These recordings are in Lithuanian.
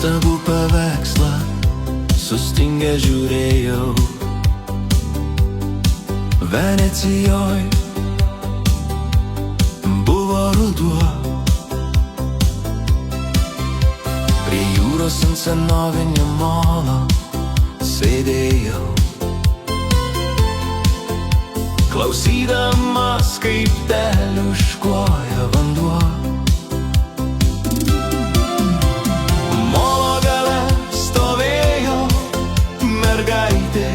nuostabų paveikslą sustingę žiūrėjau. Venecijoj buvo ruduo, prie jūros ant senovinio molo sėdėjau, klausydamas, kaip teliuškuoja vanduo. Molo gale stovėjo mergaitė,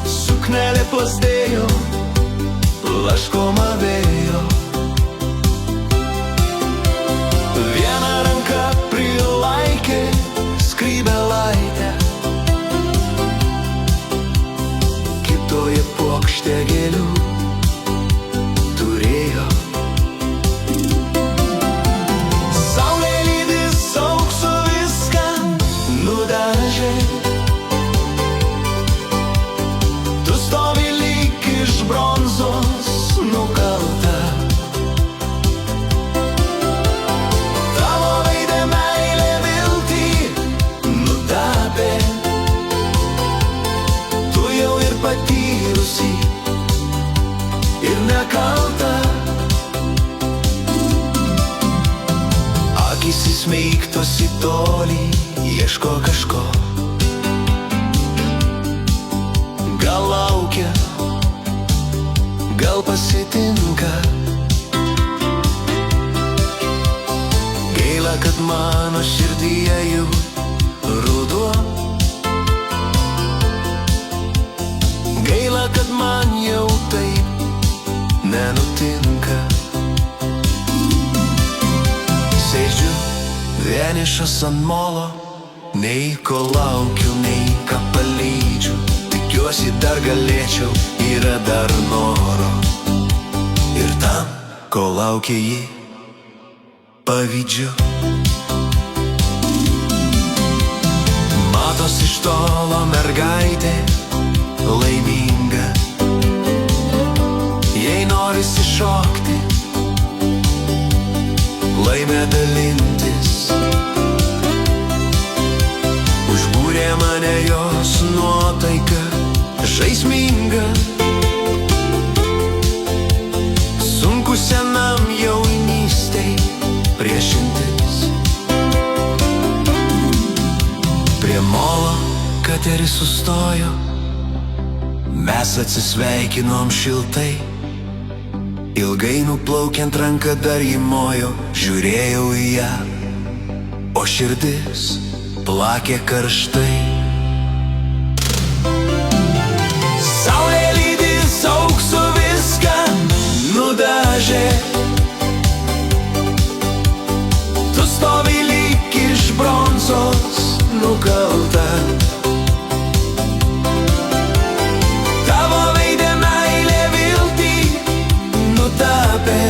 suknelė plazdėjo, laškoma vėjo. Viena ranka prilaikė skrybėlaitę, kitoje puokštė gėlių turėjo. Saulė lydis auksu viską nudažė, tu stovi lyg iš bronzos nukalta. Tavo veide meilė viltį nutapė, tu jau ir patyrusi ir nekalta. Akys įsmeigtos į tolį, ieško kažko, gal laukia, gal pasitinka. Gaila, kad mano širdyje jau ruduo, gaila, kad man jau taip nenutinka. Sėdžiu vienišas ant molo, nei ko laukiu, nei ką palydžiu. Tikiuosi dar galėčiau, yra dar noro, ir tam, ko laukia ji, pavydžiu. Matos iš tolo mergaitė laiminga, jei norisi šokti, laimę dalintis. Užbūrė mane jos nuotaika žaisminga, sunku senam jaunystei priešintis. Prie molo kateris sustojo, mes atsisveikinom šiltai. Ilgai nuplaukiant ranką dar jį mojo, žiūrėjau į ją, o širdis plakė karštai. Saulė lydis auksu viską nudažė, tu stovi lyg iš bronzos nukalta. Tavo veide meilė viltį nutapė,